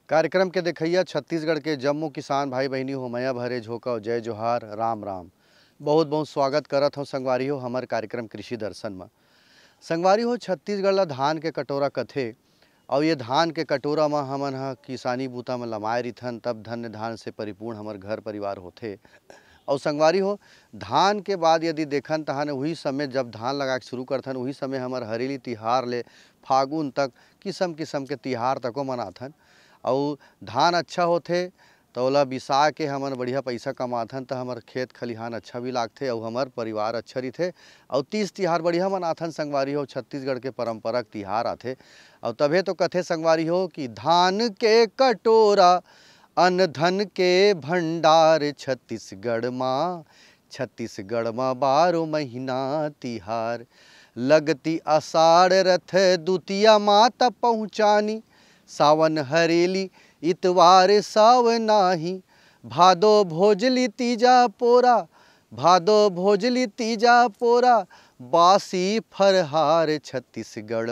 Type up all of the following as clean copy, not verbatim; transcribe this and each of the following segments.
कार्यक्रम के देखैया छत्तीसगढ़ के जम्मो किसान भाई बहनी हो मैया भरे झोंका जय जोहार राम राम। बहुत बहुत स्वागत करत हो संगवारी हो हमार कार्यक्रम कृषि दर्शन में। संगवारी हो छत्तीसगढ़ ला धान के कटोरा कथे और ये धान के कटोरा में हमन ह किसानी बूता में लमाए रिथन तब धन्य धान से परिपूर्ण हमार घर परिवार होथे। और संगवारी हो धान के बाद यदि देखन तहान वही समय जब धान लगा के शुरू करथन वही समय हमार हरेली तिहार ले फागुन तक किस्म किस्म के तिहार तको मनाथन। और धान अच्छा होथे तो ओला बिसा के हमन बढ़िया पैसा कमाथन तो हमार खेत खलिहान अच्छा भी लागथे और हमार परिवार अच्छा रहिथे। और तीज तिहार बढ़िया मनाथन संगवारी हो, छत्तीसगढ़ के परंपरा तिहार आथे। और तभे तो कथे संगवारी हो कि धान के कटोरा अन्न धन के भंडार छत्तीसगढ़ माँ 12 महीना तिहार। लगती आषाढ़ रथ दुतिया माता पहुँचानी, सावन हरेली इतवार सावनाही। भादो भोजली तीजा पोरा बासी फरहार छत्तीसगढ़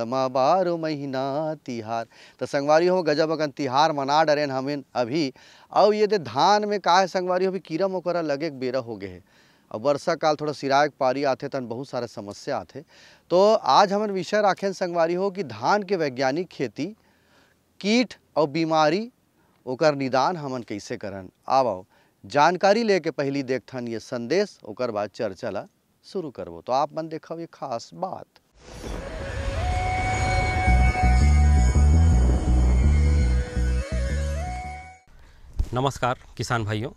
माँ 12 महीना तिहार। तो संगवारी हो गजब अगन तिहार मना डरेन हमें अभी। और ये दे धान में का है संगवारी हो भी कीड़ा मकोड़ा लगे के बेरा हो गए है और वर्षा काल थोड़ा सिराय पारी आथे तन बहुत सारे समस्या आथे। तो आज हमन विषय राखें संगवारी हो कि धान के वैज्ञानिक खेती, कीट और बीमारी ओकर निदान हमन कैसे करन। आवो जानकारी लेके पहली देखथन ये संदेश, ओकर बाद चर्चा ला शुरू करबो। तो आप मन देखो ये खास बात। नमस्कार किसान भाइयों,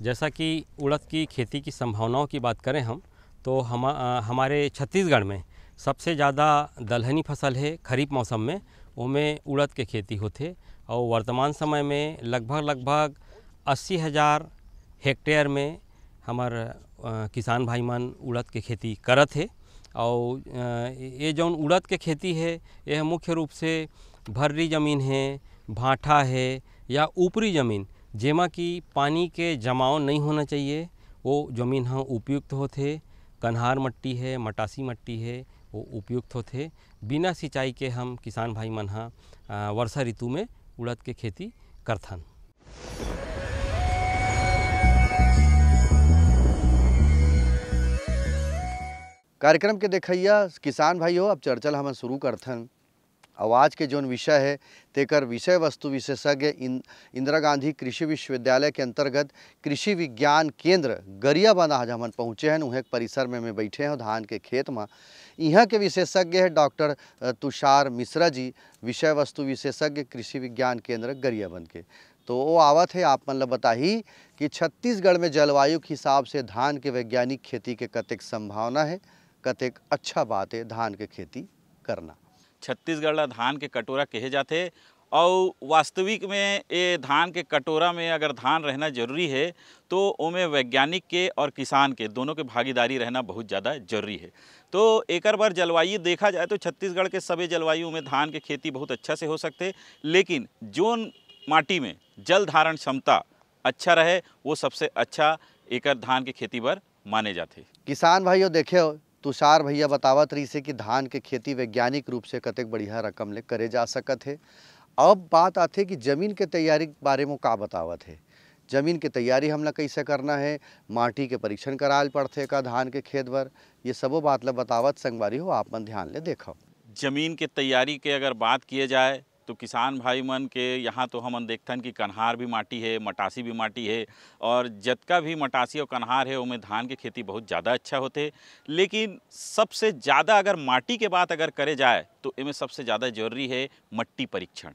जैसा कि उड़द की खेती की संभावनाओं की बात करें हम तो हमारे छत्तीसगढ़ में सबसे ज़्यादा दलहनी फसल है खरीफ मौसम में, उनमें उड़द के खेती होते। और वर्तमान समय में लगभग 80,000 हेक्टेयर में हमार किसान भाई मन उड़द के खेती करत है। और ये जौन उड़द के खेती है यह मुख्य रूप से भर्री ज़मीन है, भाटा है या ऊपरी ज़मीन जेमा कि पानी के जमाव नहीं होना चाहिए वो ज़मीन हाँ उपयुक्त होते। कन्हार मट्टी है, मटासी मट्टी है, वो उपयुक्त होते। बिना सिंचाई के हम किसान भाई मन हाँ वर्षा ऋतु में उड़द के खेती करथन। कार्यक्रम के देखैया किसान भाई हो अब चर्चा ला हमन शुरू करथन। और आज के जौन विषय है तेकर विषय वस्तु विशेषज्ञ इंदिरा गांधी कृषि विश्वविद्यालय के अंतर्गत कृषि विज्ञान केंद्र गरियाबंद आज हमन पहुँचे हैं। उहें परिसर में बैठे हैं धान के खेत में। यहाँ के विशेषज्ञ है डॉक्टर तुषार मिश्रा जी, विषय वस्तु विशेषज्ञ कृषि विज्ञान केंद्र गरियाबंद के। तो वो आवत है आप मन ला बताही कि छत्तीसगढ़ में जलवायु के हिसाब से धान के वैज्ञानिक खेती के कतेक संभावना है, कतेक अच्छा बात है धान के खेती करना। छत्तीसगढ़ ला धान के कटोरा कहे जाते और वास्तविक में ये धान के कटोरा में अगर धान रहना जरूरी है तो ओमें वैज्ञानिक के और किसान के दोनों के भागीदारी रहना बहुत ज़्यादा जरूरी है। तो एकर बार जलवायु देखा जाए तो छत्तीसगढ़ के सभी जलवायु में धान के खेती बहुत अच्छा से हो सकते, लेकिन जोन माटी में जल धारण क्षमता अच्छा रहे वो सबसे अच्छा एकर धान के खेती बार माने जाते। किसान भाइयों देखे तुषार भैया बतावत रही से कि धान के खेती वैज्ञानिक रूप से कतेक बढ़िया रकम ले करे जा सकत है। अब बात आथे कि जमीन के तैयारी के बारे में का बतावत है। जमीन के तैयारी हमला कैसे करना है, माटी के परीक्षण कराल पड़थे का धान के खेत बर, ये सबो बात ला बतावत संगवारी हो आप मन ध्यान ले देखो। जमीन के तैयारी के अगर बात किए जाए तो किसान भाई मन के यहाँ तो हमन देखथन कि कन्हार भी माटी है, मटासी भी माटी है और जतका भी मटासी और कन्हार है उनमें धान की खेती बहुत ज़्यादा अच्छा होते। लेकिन सबसे ज़्यादा अगर माटी के बात अगर करे जाए तो इनमें सबसे ज़्यादा जरूरी है मट्टी परीक्षण।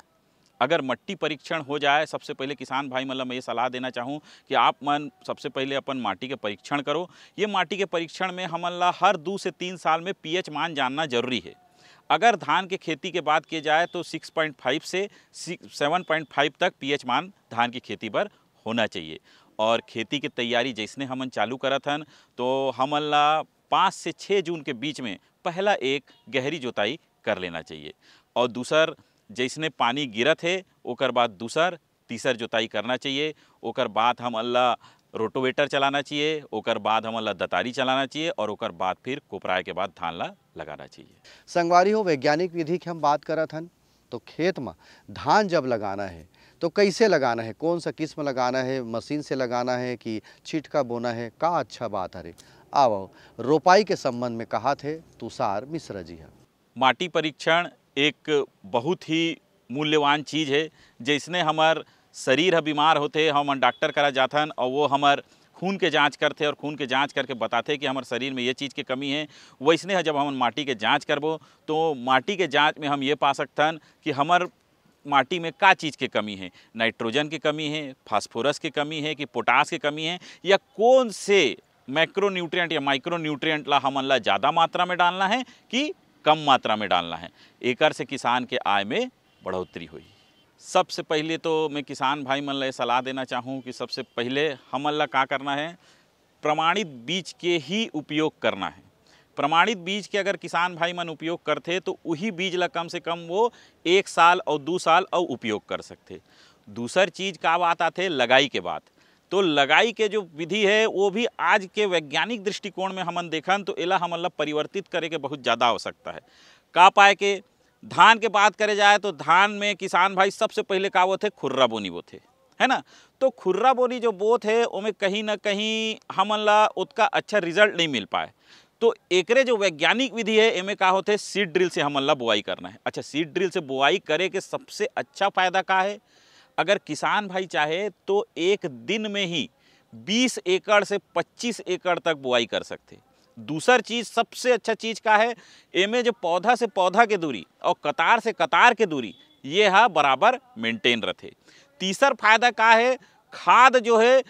अगर मट्टी परीक्षण हो जाए, सबसे पहले किसान भाई मतलब मैं ये सलाह देना चाहूँ कि आप मन सबसे पहले अपन माटी के परीक्षण करो। ये माटी के परीक्षण में हमन ला हर 2 से 3 साल में पीएच मान जानना जरूरी है। अगर धान के खेती के बात की जाए तो 6.5 से 7.5 तक पीएच मान धान की खेती पर होना चाहिए। और खेती की तैयारी जैसने हमन चालू करत हन तो हमन ला 5 से 6 जून के बीच में पहला एक गहरी जोताई कर लेना चाहिए। और दूसर जैसने पानी गिरत है ओकर बाद दूसर तीसर जोताई करना चाहिए। ओकर बाद हमन ला रोटोवेटर चलाना चाहिए, ओकर बाद हमन ला दतारी चलाना चाहिए और ओकर बाद फिर कोपराए के बाद धान ला लगाना चाहिए। संगवारी हो वैज्ञानिक विधि की हम बात करत हन तो खेत में धान जब लगाना है तो कैसे लगाना है, कौन सा किस्म लगाना है, मशीन से लगाना है कि छिटका बोना है, का अच्छा बात है। आओ रोपाई के संबंध में कहा थे तुषार मिश्रा जी है। माटी परीक्षण एक बहुत ही मूल्यवान चीज़ है। जैसने हमार शरीर बीमार होते हम डॉक्टर करा जाथन और वो हमार खून के जांच करते और खून के जांच करके बताते कि हमारे शरीर में ये चीज़ की कमी है। वैसने जब हम माटी के जांच करबो तो माटी के जांच में हम ये पा सकतन कि हमार माटी में का चीज़ की कमी है, नाइट्रोजन की कमी है, फास्फोरस की कमी है कि पोटास की कमी है, या कौन से मैक्रोन्यूट्रिएंट या माइक्रोन्यूट्रिएंट ला हमन ला ज़्यादा मात्रा में डालना है कि कम मात्रा में डालना है। एकर से किसान के आय में बढ़ोतरी हुई। सबसे पहले तो मैं किसान भाई मन ला सलाह देना चाहूँ कि सबसे पहले हमन ला का करना है, प्रमाणित बीज के ही उपयोग करना है। प्रमाणित बीज के अगर किसान भाई मन उपयोग करते तो वही बीज ला कम से कम वो 1 साल और 2 साल और उपयोग कर सकते। दूसर चीज़ का बात आते लगाई के बाद, तो लगाई के जो विधि है वो भी आज के वैज्ञानिक दृष्टिकोण में हमन देखन तो एला हमन ला परिवर्तित करे के बहुत ज़्यादा आवश्यकता है। का पाए के धान के बात करे जाए तो धान में किसान भाई सबसे पहले का बोते खुर्रा बोनी बोते, है ना। तो खुर्रा बोनी जो बोत है उनमें कहीं ना कहीं हमन ला उसका अच्छा रिजल्ट नहीं मिल पाए। तो एकरे जो वैज्ञानिक विधि है इनमें का होते सीड ड्रिल से हमन ला बुआई करना है। अच्छा, सीड ड्रिल से बुआई करे के सबसे अच्छा फायदा का है, अगर किसान भाई चाहे तो एक दिन में ही 20 एकड़ से 25 एकड़ तक बुआई कर सकते। दूसर चीज़ सबसे अच्छा चीज़ का है, एमे जो पौधा से पौधा के दूरी और कतार से कतार के दूरी ये है बराबर मेंटेन रथे। तीसर फायदा का है, खाद जो है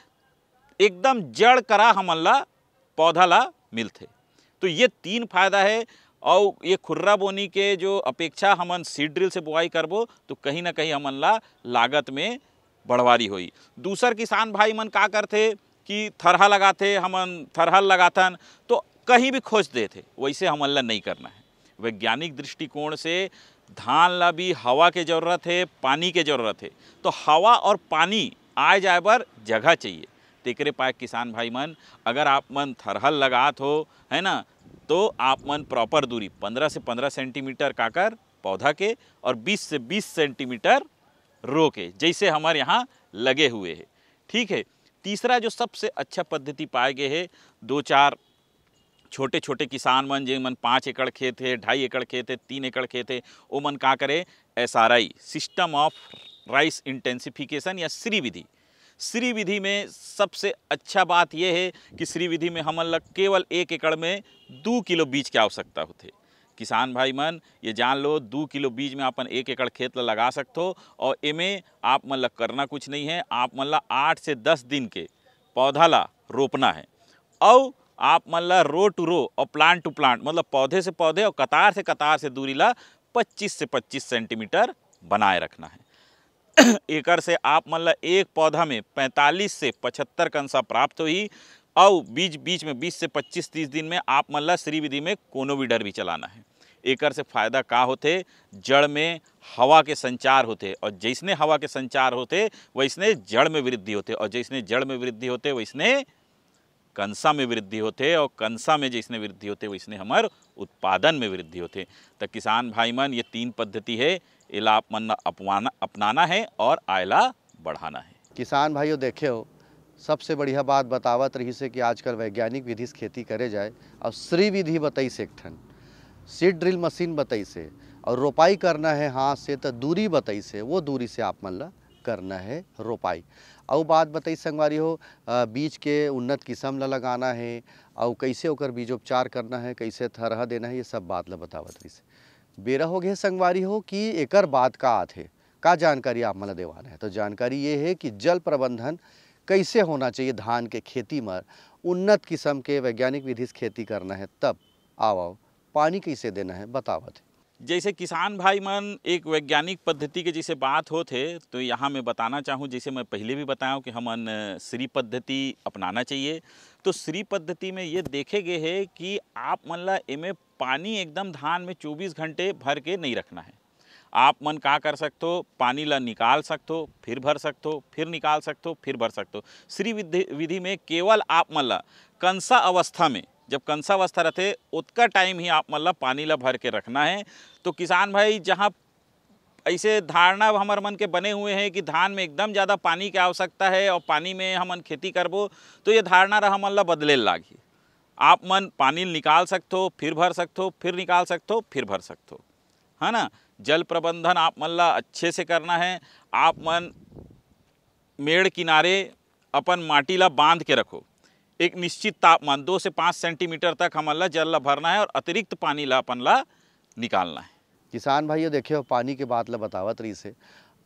एकदम जड़ करा हमन ला पौधा ला मिलते। तो ये 3 फायदा है। और ये खुर्रा बोनी के जो अपेक्षा हमन सीड ड्रिल से बुआई करबो तो कहीं ना कहीं हमन ला लागत में बढ़वारी हुई। दूसर किसान भाई मन का करते कि थरहा लगाते, हमन थरहल लगाथन तो कहीं भी खोज देते, वैसे हमन ला नहीं करना है। वैज्ञानिक दृष्टिकोण से धान ला भी हवा के जरूरत है, पानी के जरूरत है। तो हवा और पानी आए जाए बर जगह चाहिए। तेकरे पाए किसान भाई मन अगर आप मन थरहल लगात हो, है ना, तो आप मन प्रॉपर दूरी 15 से 15 सेंटीमीटर काकर पौधा के और 20 से 20 सेंटीमीटर रो के, जैसे हमारे यहाँ लगे हुए हैं, ठीक है। तीसरा जो सबसे अच्छा पद्धति पाए गए है, 2-4 छोटे छोटे किसान मन जिन मन 5 एकड़ खेत है, 2.5 एकड़ खेत है, 3 एकड़ खेत है, वो मन का करे SRI system of rice intensification या श्री विधि। श्री विधि में सबसे अच्छा बात यह है कि श्री विधि में हमन लग केवल 1 एकड़ में 2 किलो बीज की आवश्यकता होती। किसान भाई मन ये जान लो 2 किलो बीज में अपन 1 एकड़ खेत ला लगा सकते हो। और इमें आप मन ला करना कुछ नहीं है, आप मन ला 8 से 10 दिन के पौधा ला रोपना है। और आप मन ला रो टू रो और प्लांट टू प्लांट मतलब पौधे से पौधे और कतार से दूरी ला 25 से 25 सेंटीमीटर बनाए रखना है। एकर से आप मन ला एक पौधा में 45 से 75 कंसा प्राप्त हुई। और बीच में 20 से 25-30 दिन में आप मन ला श्री विधि में कोनो वीडर भी चलाना है। एकर से फायदा का होते, जड़ में हवा के संचार होते और जैसने हवा के संचार होते वैसने जड़ में वृद्धि होते और जैसने जड़ में वृद्धि होते वैसने कंसा में वृद्धि होते और कंसा में जैसने वृद्धि होते वैसने हमार उत्पादन में वृद्धि होते। तो किसान भाई मन ये 3 पद्धति है, इला आप मन अपनाना है और आयला बढ़ाना है। किसान भाइयों देखे हो, सबसे बढ़िया बात बतावत रही से कि आजकल वैज्ञानिक विधि से खेती करे जाए और श्री विधि बताई से, एक ठन सीड ड्रिल मशीन बताई से, और रोपाई करना है हाथ से तो दूरी बताई से, वो दूरी से आप मन ला करना है रोपाई। और बात बताई संगवारी हो, बीज के उन्नत किस्म ला लगाना है और कैसे ओकर बीजोपचार करना है, कैसे थरहा देना है, ये सब बात ला बतावत रही से। बेरा हो गए संगवारी हो कि एकर बात का आथे का जानकारी आप मन ला देवाना है। तो जानकारी ये है कि जल प्रबंधन कैसे होना चाहिए धान के खेती में, उन्नत किस्म के वैज्ञानिक विधि से खेती करना है, तब आओ पानी कैसे देना है बतावत है। जैसे किसान भाई मन एक वैज्ञानिक पद्धति के जैसे बात होते तो यहाँ मैं बताना चाहूँ, जैसे मैं पहले भी बताया कि हमन श्री पद्धति अपनाना चाहिए। तो श्री पद्धति में ये देखे गए है कि आप मन ला इमें पानी एकदम धान में 24 घंटे भर के नहीं रखना है। आप मन का कर सकते हो, पानी ला निकाल सकते हो, फिर भर सकते हो, फिर निकाल सकते हो, फिर भर सकते हो। श्री विधि में केवल आप मन ला कंसा अवस्था में, जब कंसा अवस्था रहते उतना टाइम ही आप मन ला पानी ला भर के रखना है। तो किसान भाई जहाँ ऐसे धारणा हमारे मन के बने हुए हैं कि धान में एकदम ज़्यादा पानी की आवश्यकता है और पानी में हमन खेती करबो तो ये धारणा रहा हमन ला बदले लागी। आप मन पानी निकाल सकते हो, फिर भर सकते हो, फिर निकाल सकते हो, फिर भर सकते हो, है ना। जल प्रबंधन आप मन ला अच्छे से करना है। आप मन मेड़ किनारे अपन माटी ला बांध के रखो, एक निश्चित तापमान 2 से 5 सेंटीमीटर तक हमन ला जल ला भरना है और अतिरिक्त पानी ला अपन ला निकालना है। किसान भाइयों देखियो पानी के बात ला बतावत रही से,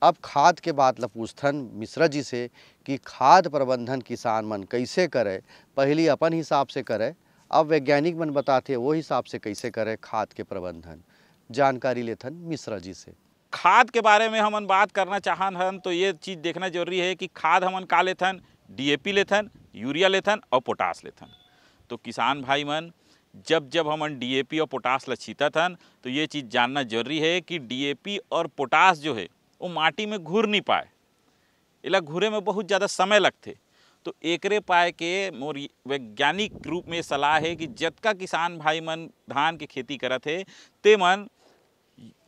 अब खाद के बात ला पूछथन मिश्रा जी से कि खाद प्रबंधन किसान मन कैसे करे। पहली अपन हिसाब से करे, अब वैज्ञानिक मन बताते वो हिसाब से कैसे करे खाद के प्रबंधन। जानकारी लेथन मिश्रा जी से। खाद के बारे में हमन बात करना चाहन हन तो ये चीज़ देखना जरूरी है कि खाद हमन का लेथन, DAP लेथन, यूरिया लेथन और पोटास लेथन। तो किसान भाई मन जब हमन DAP और पोटास ला छीतत हन तो ये चीज़ जानना जरूरी है कि DAP और पोटास जो है वो माटी में घुर नहीं पाए, इला घुरे में बहुत ज़्यादा समय लगते। तो एकरे पाए के मोर वैज्ञानिक रूप में सलाह है कि जतका किसान भाई मन धान के खेती करत है ते मन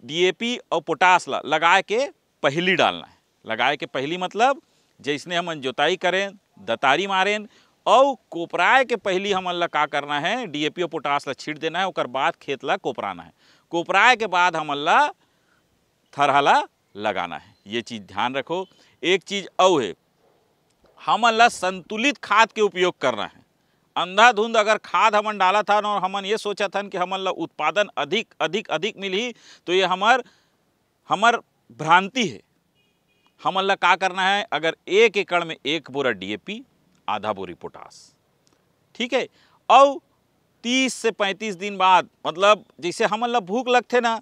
DAP और पोटास ला लगाए के पहली डालना है। लगाए के पहली मतलब जैसने हमन जोताई करें, दतारी मारें और कोपराए के पहली हमन ला का करना है, DAP और पोटास ला छीट देना है। ओकर बाद खेत ला कोपराना है। कोपराए के बाद हमन ला थरहा ला लगाना है। ये चीज़ ध्यान रखो। एक चीज़ और है, हमन ला संतुलित खाद के उपयोग करना है। अंधाधुंध अगर खाद हमन डाला था और हमन ये सोचा था कि हमन ला उत्पादन अधिक अधिक अधिक मिली तो ये हमर भ्रांति है। हमन ला का करना है, अगर 1 एकड़ में 1 बोरा DAP, आधा बोरी पोटास, ठीक है। और 30 से 35 दिन बाद, मतलब जैसे हमन ला भूख लगते ना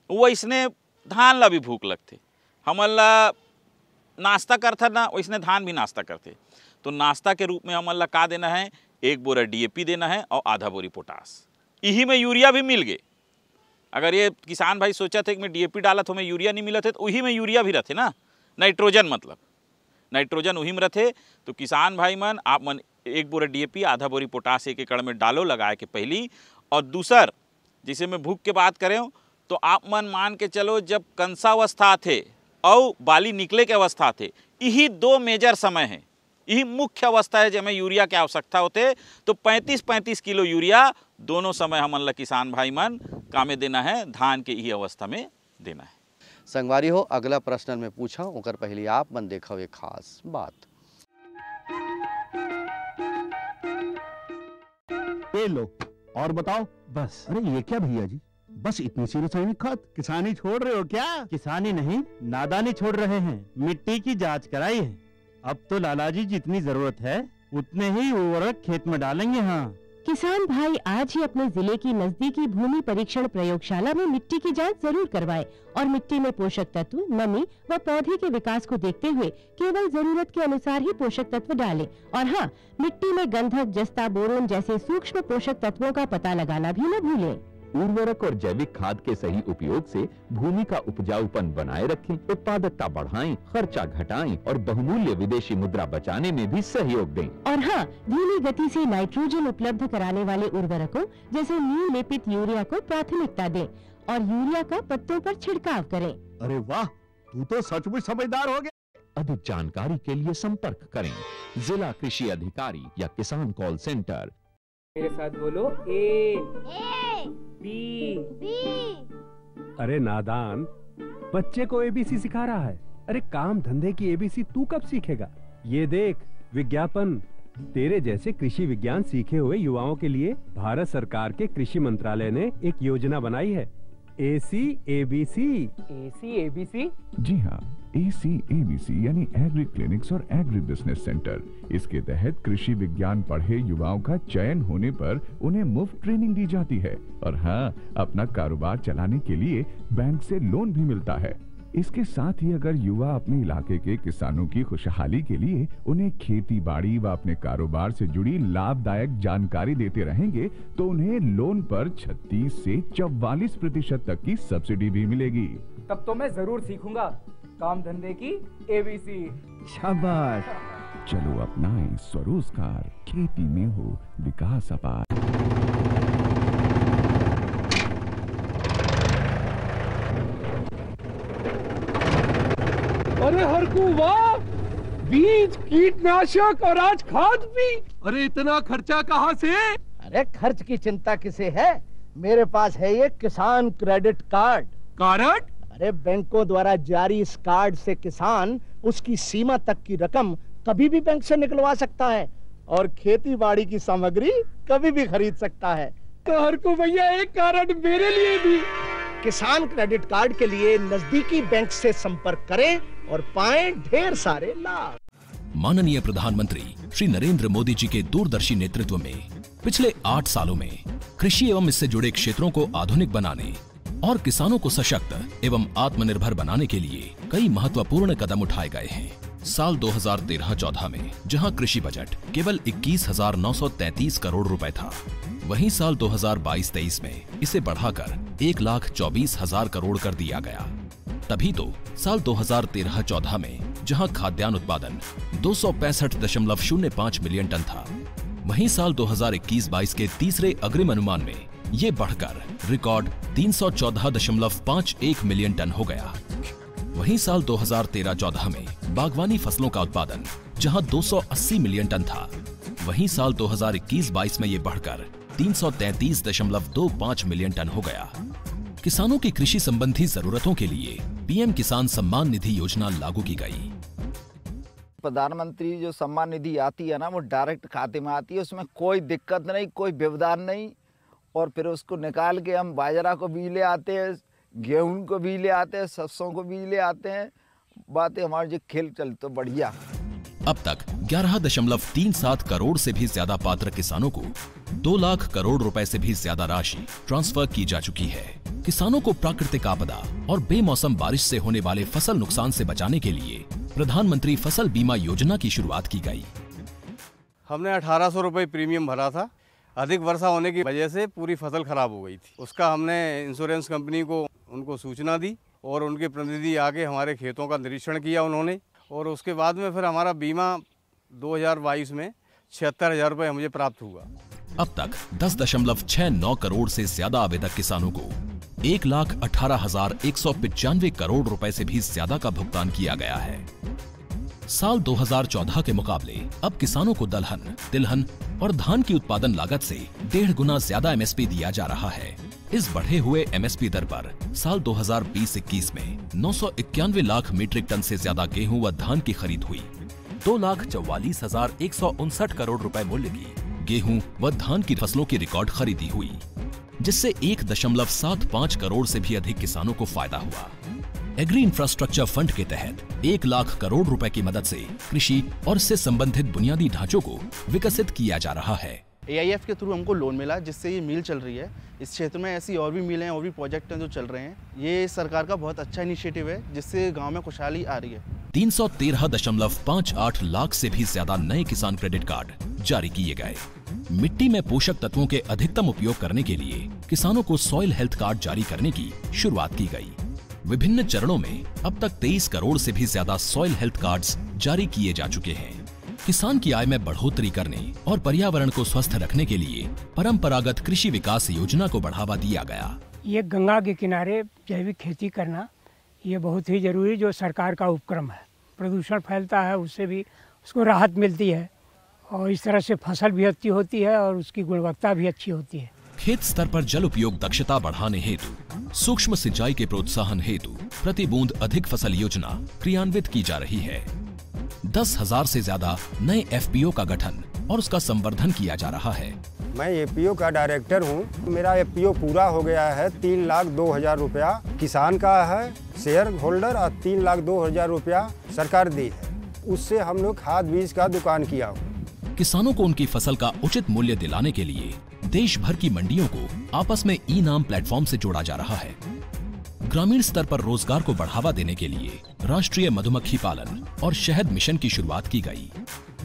वैसने धान ला भी भूख लगते। हमन ला नाश्ता करते ना वैसने धान भी नाश्ता करते। तो नाश्ता के रूप में हमन ला का देना है, 1 बोरा DAP देना है और आधा बोरी पोटास। यही में यूरिया भी मिल गए। अगर ये किसान भाई सोचा थे कि मैं DAP डाला तो मैं यूरिया नहीं मिला थे, तो वही में यूरिया भी रहते ना, नाइट्रोजन, मतलब नाइट्रोजन वही में रहते। तो किसान भाई मन आप मन 1 बोरा DAP, आधा बोरी पोटास 1 एकड़ में डालो लगाए के पहली। और दूसर जैसे मैं भूख के बात करें तो आप मन मान के चलो जब कंसावस्था थे और बाली निकले के अवस्था थे, यही 2 मेजर समय है, यही मुख्य अवस्था है जब यूरिया की आवश्यकता होते। तो 35-35 किलो यूरिया दोनों समय हमन ला किसान भाई मन कामे देना है, धान के यही अवस्था में देना है। संगवारी हो अगला प्रश्न में पूछा ओकर पहले आप मन देखो एक खास बात। ये लो और बताओ। बस। अरे ये क्या भैया जी, बस इतनी सी रासायनिक खाद? किसानी छोड़ रहे हो क्या? किसानी नहीं, नादानी छोड़ रहे हैं। मिट्टी की जांच कराई है। अब तो लालाजी जितनी जरूरत है उतने ही उर्वरक खेत में डालेंगे। हाँ किसान भाई आज ही अपने जिले की नजदीकी भूमि परीक्षण प्रयोगशाला में मिट्टी की जांच जरूर करवाएं और मिट्टी में पोषक तत्व, नमी व पौधे के विकास को देखते हुए केवल जरूरत के अनुसार ही पोषक तत्व डालें। और हाँ, मिट्टी में गंधक, जस्ता, बोरोन जैसे सूक्ष्म पोषक तत्वों का पता लगाना भी न भूलें। उर्वरक और जैविक खाद के सही उपयोग से भूमि का उपजाऊपन बनाए रखें, उत्पादकता बढ़ाएं, खर्चा घटाएं और बहुमूल्य विदेशी मुद्रा बचाने में भी सहयोग दें। और हाँ, धीमी गति से नाइट्रोजन उपलब्ध कराने वाले उर्वरकों जैसे नीम लेपित यूरिया को प्राथमिकता दें और यूरिया का पत्तों पर छिड़काव करें। अरे वाह, तू तो सचमुच समझदार हो गया। अधिक जानकारी के लिए संपर्क करें जिला कृषि अधिकारी या किसान कॉल सेंटर। मेरे साथ बोलो ए बी। अरे नादान, बच्चे को ABC सिखा रहा है। अरे काम धंधे की ABC तू कब सीखेगा? ये देख विज्ञापन। तेरे जैसे कृषि विज्ञान सीखे हुए युवाओं के लिए भारत सरकार के कृषि मंत्रालय ने एक योजना बनाई है, AC/ABC। AC/ABC? जी हाँ, AC/ABC यानी एग्री क्लिनिक्स और एग्री बिजनेस सेंटर। इसके तहत कृषि विज्ञान पढ़े युवाओं का चयन होने पर उन्हें मुफ्त ट्रेनिंग दी जाती है और हाँ, अपना कारोबार चलाने के लिए बैंक से लोन भी मिलता है। इसके साथ ही अगर युवा अपने इलाके के किसानों की खुशहाली के लिए उन्हें खेती बाड़ी व अपने कारोबार से जुड़ी लाभदायक जानकारी देते रहेंगे तो उन्हें लोन पर 36 से 44% तक की सब्सिडी भी मिलेगी। तब तो मैं जरूर सीखूंगा काम धंधे की ABC। शाबाश, चलो अपनाएं स्वरोजगार, खेती में हो विकास अपार। अरे हरकू वाह, बीज, कीटनाशक और आज खाद भी। अरे इतना खर्चा कहाँ से? अरे खर्च की चिंता किसे है, मेरे पास है ये किसान क्रेडिट कार्ड। कार्ड? अरे बैंकों द्वारा जारी इस कार्ड से किसान उसकी सीमा तक की रकम कभी भी बैंक से निकलवा सकता है और खेती बाड़ी की सामग्री कभी भी खरीद सकता है। तो हरकू भैया एक कार्ड मेरे लिए भी। किसान क्रेडिट कार्ड के लिए नजदीकी बैंक से संपर्क करें और पाएं ढेर सारे लाभ। माननीय प्रधानमंत्री श्री नरेंद्र मोदी जी के दूरदर्शी नेतृत्व में पिछले 8 सालों में कृषि एवं इससे जुड़े क्षेत्रों को आधुनिक बनाने और किसानों को सशक्त एवं आत्मनिर्भर बनाने के लिए कई महत्वपूर्ण कदम उठाए गए हैं। साल 2013-14 में जहां कृषि बजट केवल 21,933 करोड़ रुपए था, वहीं साल 2022-23 में इसे बढ़ाकर 1,24,000 करोड़ कर दिया गया। तभी तो साल 2013-14 में जहां खाद्यान्न उत्पादन 265.05 मिलियन टन था, वहीं साल 2021-22 के तीसरे अग्रिम अनुमान में ये बढ़कर रिकॉर्ड 314.51 मिलियन टन हो गया। वहीं साल 2013-14 में बागवानी फसलों का उत्पादन जहां 280 मिलियन टन था, वहीं साल 2021-22 में ये बढ़कर 333.25 मिलियन टन हो गया। किसानों की कृषि संबंधी जरूरतों के लिए पीएम किसान सम्मान निधि योजना लागू की गई। प्रधानमंत्री जो सम्मान निधि आती है ना, वो डायरेक्ट खाते में आती है, उसमें कोई दिक्कत नहीं, कोई व्यवधान नहीं। और फिर उसको निकाल के हम बाजरा को भी ले आते हैं, गेहूं को भी ले आते हैं, सरसों को भी ले आते हैं। बातें हमारे जो खेल चल तो बढ़िया। अब तक 11.37 करोड़ से भी ज्यादा पात्र किसानों को 2 लाख करोड़ रुपए से भी ज्यादा राशि ट्रांसफर की जा चुकी है। किसानों को प्राकृतिक आपदा और बेमौसम बारिश से होने वाले फसल नुकसान से बचाने के लिए प्रधानमंत्री फसल बीमा योजना की शुरुआत की गई। हमने 1800 रुपये प्रीमियम भरा था। अधिक वर्षा होने की वजह से पूरी फसल खराब हो गई थी। उसका हमने इंश्योरेंस कंपनी को उनको सूचना दी और उनके प्रतिनिधि आके हमारे खेतों का निरीक्षण किया उन्होंने, और उसके बाद में फिर हमारा बीमा 2022 में 76,000 रुपये मुझे प्राप्त हुआ। अब तक 10.69 करोड़ से ज्यादा आवेदक किसानों को 1,18,195 करोड़ रुपए से भी ज्यादा का भुगतान किया गया है। साल 2014 के मुकाबले अब किसानों को दलहन, तिलहन और धान की उत्पादन लागत से 1.5 गुना ज्यादा एमएसपी दिया जा रहा है। इस बढ़े हुए एमएसपी दर पर साल 2020-21 में 991 लाख मीट्रिक टन से ज्यादा गेहूं व धान की खरीद हुई। 2,44,159 करोड़ रुपए मूल्य की गेहूं व धान की फसलों की रिकॉर्ड खरीदी हुई, जिससे 1.75 करोड़ से भी अधिक किसानों को फायदा हुआ। एग्री इंफ्रास्ट्रक्चर फंड के तहत 1 लाख करोड़ रुपए की मदद से कृषि और इससे संबंधित बुनियादी ढांचों को विकसित किया जा रहा है। AIF के थ्रू हमको लोन मिला, जिससे ये मिल चल रही है। इस क्षेत्र में ऐसी और भी मिलें और भी प्रोजेक्ट हैं जो चल रहे हैं। ये सरकार का बहुत अच्छा इनिशिएटिव है, जिससे गांव में खुशहाली आ रही है। 313.58 लाख से भी ज्यादा नए किसान क्रेडिट कार्ड जारी किए गए। मिट्टी में पोषक तत्वों के अधिकतम उपयोग करने के लिए किसानों को सॉइल हेल्थ कार्ड जारी करने की शुरुआत की गई। विभिन्न चरणों में अब तक 23 करोड़ से भी ज्यादा सॉइल हेल्थ कार्ड्स जारी किए जा चुके हैं। किसान की आय में बढ़ोतरी करने और पर्यावरण को स्वस्थ रखने के लिए परंपरागत कृषि विकास योजना को बढ़ावा दिया गया। ये गंगा के किनारे जैविक खेती करना ये बहुत ही जरूरी जो सरकार का उपक्रम है। प्रदूषण फैलता है, उससे भी उसको राहत मिलती है और इस तरह से फसल भी अच्छी होती है और उसकी गुणवत्ता भी अच्छी होती है। खेत स्तर पर जल उपयोग दक्षता बढ़ाने हेतु सूक्ष्म सिंचाई के प्रोत्साहन हेतु प्रति बूंद अधिक फसल योजना क्रियान्वित की जा रही है। 10,000 से ज्यादा नए FPO का गठन और उसका संवर्धन किया जा रहा है। मैं FPO का डायरेक्टर हूँ। मेरा FPO पूरा हो गया है। 3,02,000 रुपया किसान का है शेयर होल्डर और 3,02,000 रुपया सरकार दी है। उससे हम लोग खाद बीज का दुकान किया हूँ। किसानों को उनकी फसल का उचित मूल्य दिलाने के लिए देश भर की मंडियों को आपस में ई-नाम प्लेटफॉर्म से जोड़ा जा रहा है। ग्रामीण स्तर पर रोजगार को बढ़ावा देने के लिए राष्ट्रीय मधुमक्खी पालन और शहद मिशन की शुरुआत की गई।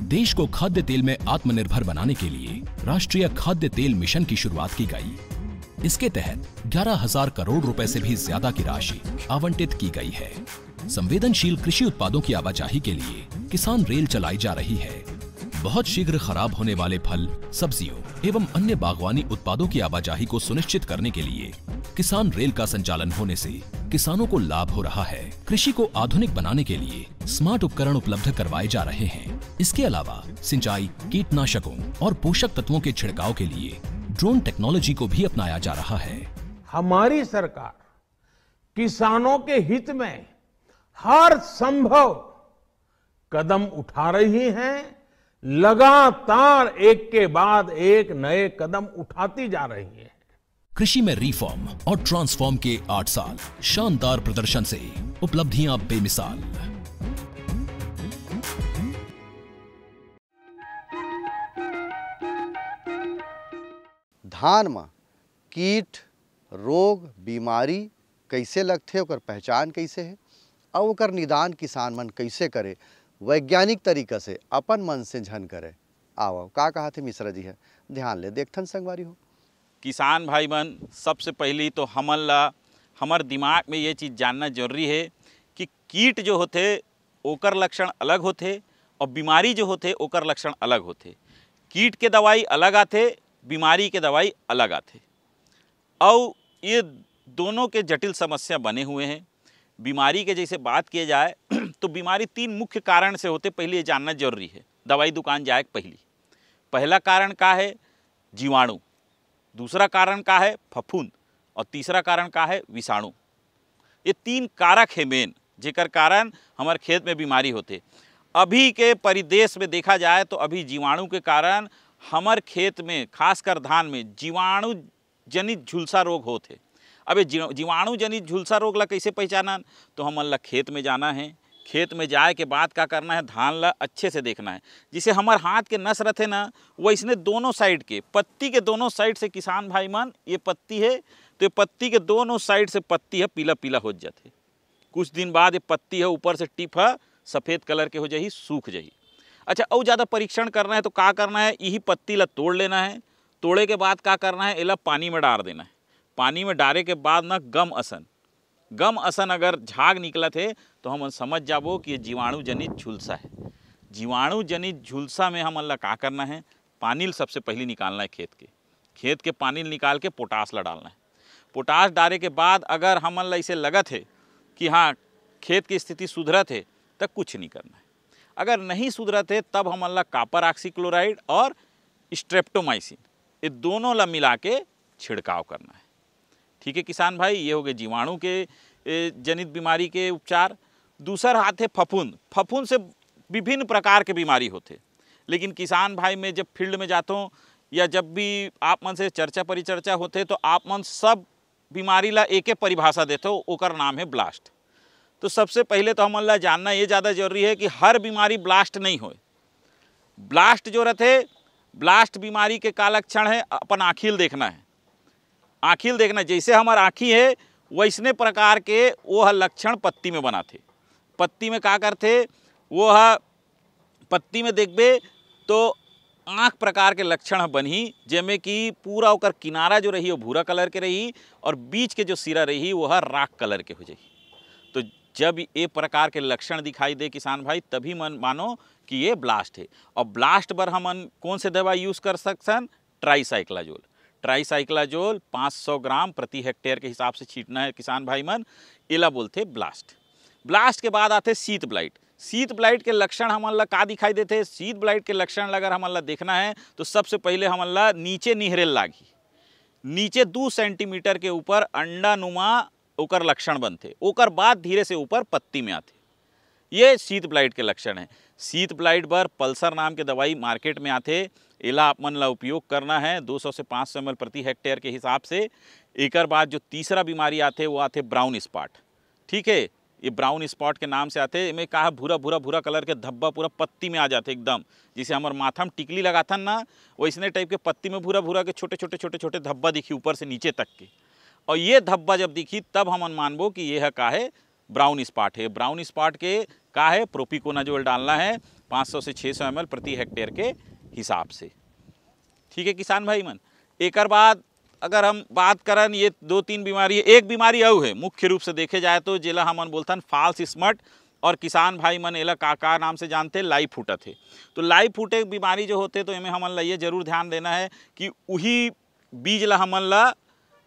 देश को खाद्य तेल में आत्मनिर्भर बनाने के लिए राष्ट्रीय खाद्य तेल मिशन की शुरुआत की गई। इसके तहत 11,000 करोड़ रुपए से भी ज्यादा की राशि आवंटित की गई है। संवेदनशील कृषि उत्पादों की आवाजाही के लिए किसान रेल चलाई जा रही है। बहुत शीघ्र खराब होने वाले फल, सब्जियों एवं अन्य बागवानी उत्पादों की आवाजाही को सुनिश्चित करने के लिए किसान रेल का संचालन होने से किसानों को लाभ हो रहा है। कृषि को आधुनिक बनाने के लिए स्मार्ट उपकरण उपलब्ध करवाए जा रहे हैं। इसके अलावा सिंचाई, कीटनाशकों और पोषक तत्वों के छिड़काव के लिए ड्रोन टेक्नोलॉजी को भी अपनाया जा रहा है। हमारी सरकार किसानों के हित में हर संभव कदम उठा रही है, लगातार एक के बाद एक नए कदम उठाती जा रही है। कृषि में रिफॉर्म और ट्रांसफॉर्म के 8 साल शानदार प्रदर्शन से उपलब्धियां बेमिसाल। धान में कीट, रोग, बीमारी कैसे लगथे, ओकर पहचान कैसे है और ओकर निदान किसान मन कैसे करे, वैज्ञानिक तरीका से अपन मन से झन करे। आओ का कहा थे मिश्रा जी है, ध्यान ले देखथन संगवारी हो। किसान भाई मन, सबसे पहली तो हमन ला हमर दिमाग में ये चीज़ जानना जरूरी है कि कीट जो होते ओकर लक्षण अलग होते और बीमारी जो होते ओकर लक्षण अलग होते। कीट के दवाई अलग आते, बीमारी के दवाई अलग आते और ये दोनों के जटिल समस्या बने हुए हैं। बीमारी के जैसे बात किया जाए तो बीमारी 3 मुख्य कारण से होते, पहले ये जानना जरूरी है। दवाई दुकान जाए पहला कारण का है जीवाणु, दूसरा कारण का है फफूंद और तीसरा कारण का है विषाणु। ये 3 कारक है मेन जेकर कारण हमारे खेत में बीमारी होते। अभी के परिदेश में देखा जाए तो अभी जीवाणु के कारण हमारे खेत में खासकर धान में जीवाणु जनित झुलसा रोग होते। अब ये जीवाणु जनित झुलसा रोग ला कैसे पहचाना, तो हमन ला खेत में जाना है। खेत में जाए के बाद क्या करना है, धान ला अच्छे से देखना है। जिसे हमारे हाथ के नस रहते ना, वैसने दोनों साइड के पत्ती के दोनों साइड से किसान भाई मान, ये पत्ती है तो ये पत्ती के दोनों साइड से पत्ती है पीला पीला हो जाते। कुछ दिन बाद ये पत्ती है ऊपर से टिप है सफ़ेद कलर के हो जाही, सूख जाही। अच्छा, और ज़्यादा परीक्षण करना है तो क्या करना है, यही पत्ती ला तोड़ लेना है। तोड़े के बाद क्या करना है, इला पानी में डाल देना है। पानी में डाले के बाद ना गम असन अगर झाग निकला थे तो हम समझ जाबो कि ये जीवाणु जनित झुलसा है। जीवाणु जनित झुलसा में हमन ला का करना है, पानी सबसे पहले निकालना है खेत के पानी निकाल के पोटास ला डालना है। पोटास डाले के बाद अगर हमन ला इसे लगत है कि हाँ खेत की स्थिति सुधरत है तब कुछ नहीं करना है। अगर नहीं सुधरत है तब हमन ला कॉपर ऑक्सीक्लोराइड और स्ट्रेप्टोमाइसिन ये दोनों ला मिला के छिड़काव करना है। ठीक है किसान भाई, ये हो गए जीवाणु के जनित बीमारी के उपचार। दूसरा हाथ है फफूंद से विभिन्न प्रकार के बीमारी होते। लेकिन किसान भाई में जब फील्ड में जाता हूँ या जब भी आप मन से चर्चा परिचर्चा होते तो आप मन सब बीमारी ला एक परिभाषा देते हो, ओकर नाम है ब्लास्ट। तो सबसे पहले तो हमन ला जानना ये ज़्यादा जरूरी है कि हर बीमारी ब्लास्ट नहीं होए। ब्लास्ट जो रहते, ब्लास्ट बीमारी के का लक्षण है, अपन आँखिल देखना है। आँखिल देखना, जैसे हमार आँखी है वैसने प्रकार के वो लक्षण पत्ती में बनाते। पत्ती में का करते, वो पत्ती में देखबे तो आँख प्रकार के लक्षण बनी, जेमें कि पूरा ओकर किनारा जो रही वो भूरा कलर के रही और बीच के जो सिरा रही वो राख कलर के हो जाई। तो जब ये प्रकार के लक्षण दिखाई दे किसान भाई, तभी मानो कि ये ब्लास्ट है। और ब्लास्ट पर हमन कौन से दवा यूज़ कर सकते, ट्राइसाइक्लाजोल 500 ग्राम प्रति हेक्टेयर के हिसाब से छीटना है किसान भाई मन, इला बोलते ब्लास्ट। ब्लास्ट के बाद आते शीत ब्लाइट के लक्षण हमन ला का दिखाई देते। शीत ब्लाइट के लक्षण अगर हमन ला देखना है तो सबसे पहले हमन ला नीचे निहरेल लागी, नीचे 2 सेंटीमीटर के ऊपर अंडानुमा ओकर लक्षण बनते, ओकर बाद धीरे से ऊपर पत्ती में आते। ये शीत ब्लाइट के लक्षण है। शीत ब्लाइट पर पल्सर नाम के दवाई मार्केट में आते, इला आप मन ला उपयोग करना है 200 से 500 ml प्रति हेक्टेयर के हिसाब से। एक बाद जो तीसरा बीमारी आते वो आते ब्राउन स्पॉट। ठीक है, ये ब्राउन स्पॉट के नाम से आते, इनमें कहा भूरा कलर के धब्बा पूरा पत्ती में आ जाते एकदम, जिसे हमारे माथा में टिकली लगाता ना वैसने टाइप के पत्ती में भूरा के छोटे धब्बा दिखी ऊपर से नीचे तक के। और ये धब्बा जब दिखी तब हमन मानबो कि यह का है ब्राउन स्पॉट है। ब्राउन स्पॉट के का है प्रोपिकोनाजोल डालना है 500 से 600 ml प्रति हेक्टेयर के हिसाब से। ठीक है किसान भाई मन, एक बाद अगर हम बात करें ये 2-3 बीमारी है, एक बीमारी और है मुख्य रूप से देखे जाए तो जिला हमन बोलतन फॉल्स स्मट और किसान भाई मन एला का नाम से जानते, लाई फूटत है। तो लाई फूटे बीमारी जो होते तो इमें हमन ला ये जरूर ध्यान देना है कि वही बीज ला हमन ला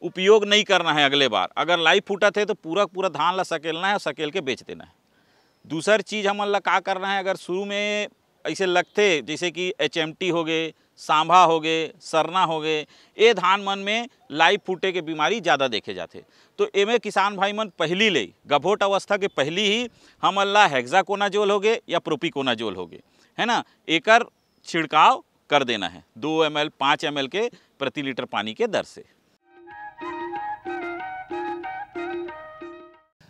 उपयोग नहीं करना है अगले बार। अगर लाई फूटत है तो पूरा धान ला सकेलना है और सकेल के बेच देना है। दूसर चीज़ हमन ला का करना है, अगर शुरू में ऐसे लगते जैसे कि HMT हो गए, सांभा हो गए, सरना हो गए, ये धान मन में लाई फूटे के बीमारी ज़्यादा देखे जाते। तो एमे किसान भाई मन पहली ले गभोट अवस्था के पहली ही हमन ला हेक्साकोनाजोल हो गए या प्रोपिकोनाजोल हो गए, है ना, एकर छिड़काव कर देना है 2 ml 5 ml के प्रति लीटर पानी के दर से।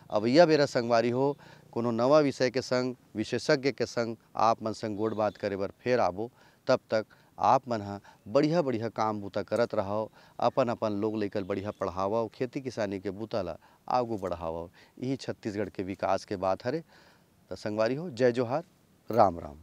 अब यह बेरा संगवारी हो कोनो नवा विषय के संग विशेषज्ञ के संग आप मन संग गोड़ बात करे बर फिर आबो। तब तक आप मन हा बढ़िया काम बूता करत रहो, अपन लोग लेकर बढ़िया पढ़ावो, खेती किसानी के बूता ला आगू बढ़ावो। यही छत्तीसगढ़ के विकास के बात हरे। तो संगवारी हो, जय जोहार, राम राम।